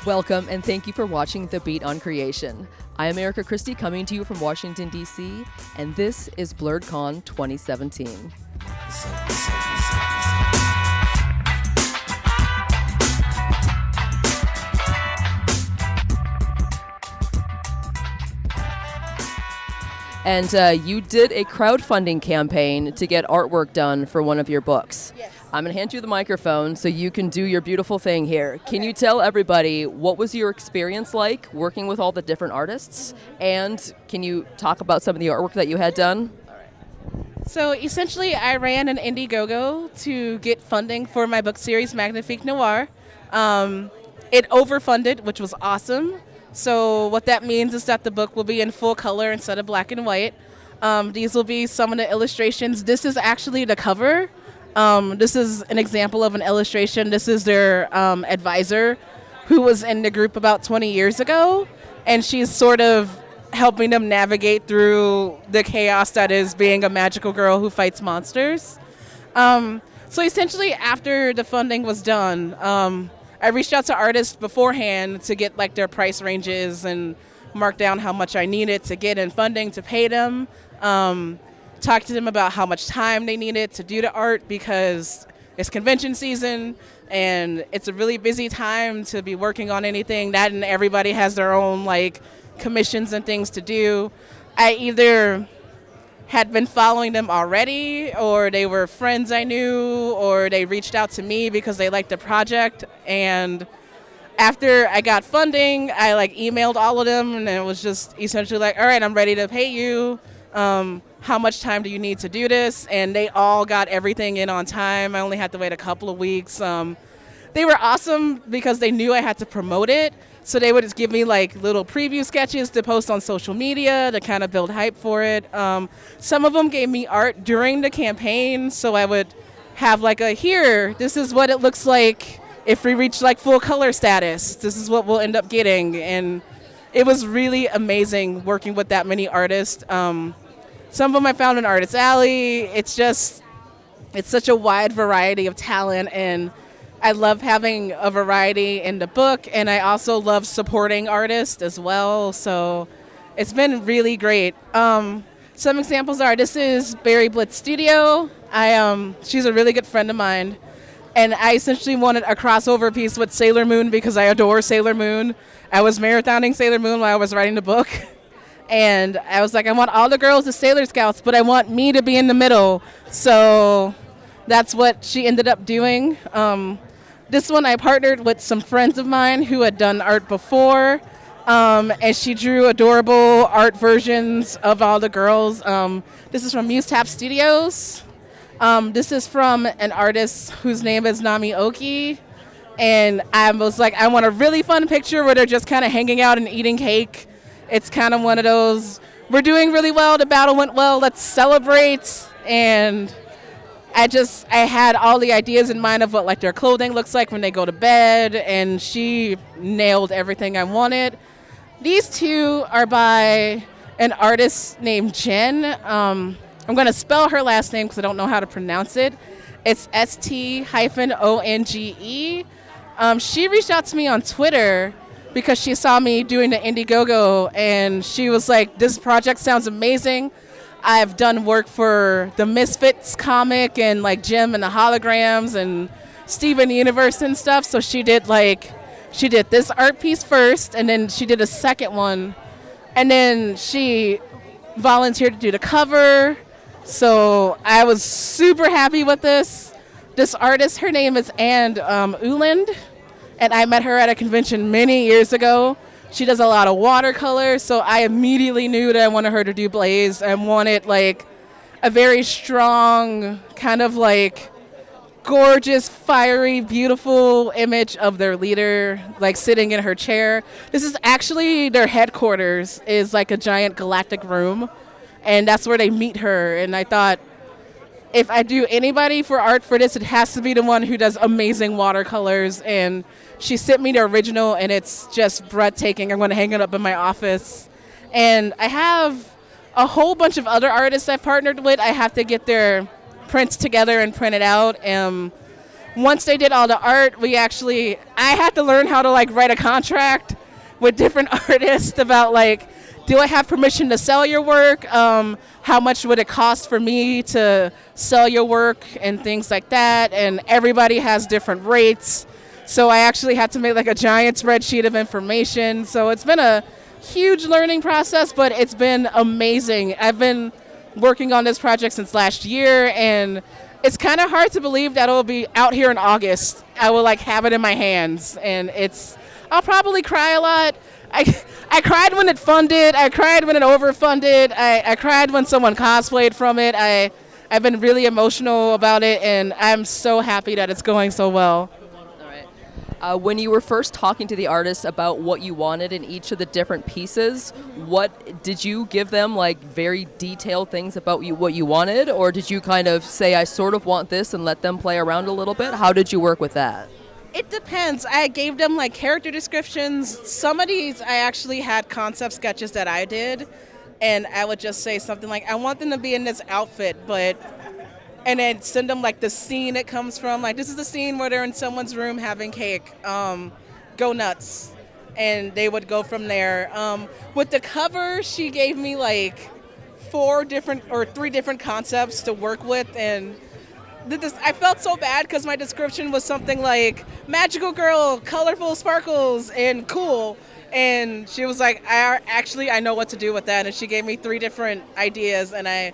Welcome and thank you for watching The Beat on Creation. I am Erika Christie coming to you from Washington, D.C., and this is BlurredCon 2017. And you did a crowdfunding campaign to get artwork done for one of your books. Yes. I'm going to hand you the microphone so you can do your beautiful thing here. Okay. Can you tell everybody what was your experience like working with all the different artists? And can you talk about some of the artwork that you had done? So essentially, I ran an Indiegogo to get funding for my book series, Magnifique Noir. It overfunded, which was awesome. So what that means is that the book will be in full color instead of black and white. These will be some of the illustrations. This is actually the cover. This is an example of an illustration. This is their advisor who was in the group about 20 years ago. And she's sort of helping them navigate through the chaos that is being a magical girl who fights monsters. So essentially, after the funding was done, I reached out to artists beforehand to get like their price ranges and mark down how much I needed to get in funding to pay them. Talk to them about how much time they needed to do the art because it's convention season and it's a really busy time to be working on anything. That and everybody has their own like commissions and things to do. I either had been following them already, or they were friends I knew, or they reached out to me because they liked the project. And after I got funding, I like emailed all of them, and it was just essentially like, all right, I'm ready to pay you. How much time do you need to do this? And they all got everything in on time. I only had to wait a couple of weeks. They were awesome because they knew I had to promote it. So they would just give me like little preview sketches to post on social media to kind of build hype for it. Some of them gave me art during the campaign. So I would have like this is what it looks like if we reach like full color status. This is what we'll end up getting. And it was really amazing working with that many artists. Some of them I found in Artist Alley. It's such a wide variety of talent, and I love having a variety in the book, and I also love supporting artists as well, so it's been really great. Some examples are, this is Barry Blitz Studio. She's a really good friend of mine, and I essentially wanted a crossover piece with Sailor Moon because I adore Sailor Moon. I was marathoning Sailor Moon while I was writing the book, and I was like, I want all the girls as Sailor Scouts, but I want me to be in the middle, so that's what she ended up doing. This one I partnered with some friends of mine who had done art before, and she drew adorable art versions of all the girls. This is from Muse Tap Studios. This is from an artist whose name is Nami Oki, and I was like, I want a really fun picture where they're just kind of hanging out and eating cake. It's kind of one of those, we're doing really well, the battle went well, let's celebrate, and I had all the ideas in mind of what like their clothing looks like when they go to bed, and she nailed everything I wanted. These two are by an artist named Jen. I'm going to spell her last name because I don't know how to pronounce it. It's ST-ONGE. She reached out to me on Twitter because she saw me doing the Indiegogo, and she was like, this project sounds amazing. I've done work for the Misfits comic and like Jim and the Holograms and Steven Universe and stuff. So she did this art piece first, and then she did a second one, and then she volunteered to do the cover. So I was super happy with this. This artist, her name is Anne Uland, and I met her at a convention many years ago. She does a lot of watercolors, so I immediately knew that I wanted her to do Blaze. I wanted like a very strong, kind of like gorgeous, fiery, beautiful image of their leader, like sitting in her chair. This is actually their headquarters, is like a giant galactic room, and that's where they meet her. And I thought, if I do anybody for art for this, it has to be the one who does amazing watercolors. And she sent me the original, and it's just breathtaking. I'm going to hang it up in my office. And I have a whole bunch of other artists I've partnered with. I have to get their prints together and print it out. once they did all the art, I had to learn how to like write a contract with different artists about like, do I have permission to sell your work? How much would it cost for me to sell your work and things like that? And everybody has different rates. So I actually had to make like a giant spreadsheet of information. So it's been a huge learning process, but it's been amazing. I've been working on this project since last year, and it's kind of hard to believe that it'll be out here in August. I will like have it in my hands, and I'll probably cry a lot. I cried when it funded. I cried when it overfunded. I cried when someone cosplayed from it. I've been really emotional about it, and I'm so happy that it's going so well. When you were first talking to the artists about what you wanted in each of the different pieces, what did you give them, like very detailed things about what you wanted, or did you kind of say, I sort of want this, and let them play around a little bit? How did you work with that? It depends. I gave them like character descriptions. Some of these I actually had concept sketches that I did, and I would just say something like, I want them to be in this outfit, and then send them like the scene it comes from. Like, this is the scene where they're in someone's room having cake. Go nuts. And they would go from there. With the cover, she gave me like 3 different concepts to work with, and I felt so bad because my description was something like magical girl, colorful sparkles, and cool. And she was like, I know what to do with that. And she gave me 3 different ideas, and I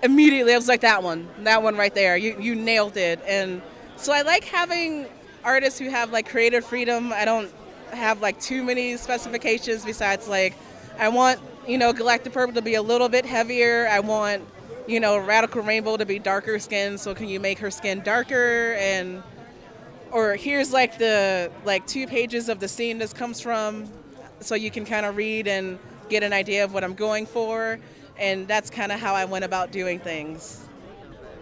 was like, that one right there. You nailed it. And so I like having artists who have like creative freedom. I don't have like too many specifications besides like, I want, Galactic Purple to be a little bit heavier. I want, Radical Rainbow to be darker skin. So can you make her skin darker? Or here's like the 2 pages of the scene this comes from, so you can kind of read and get an idea of what I'm going for. And that's kind of how I went about doing things.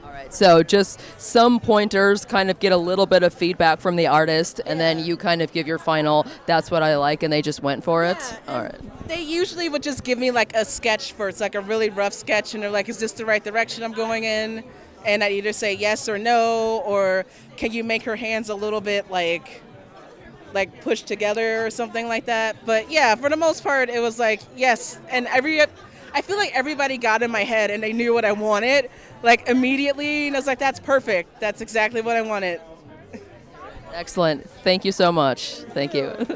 All right, so just some pointers, kind of get a little bit of feedback from the artist, and then you kind of give your final, that's what I like, and they just went for it? All right. They usually would just give me like a sketch first, like a really rough sketch, and they're like, is this the right direction I'm going in? And I'd either say yes or no, or can you make her hands a little bit like pushed together or something like that? But yeah, for the most part, it was like, yes. And I feel like everybody got in my head and they knew what I wanted, like immediately, and I was like, that's perfect. That's exactly what I wanted. Excellent. Thank you so much. Thank you.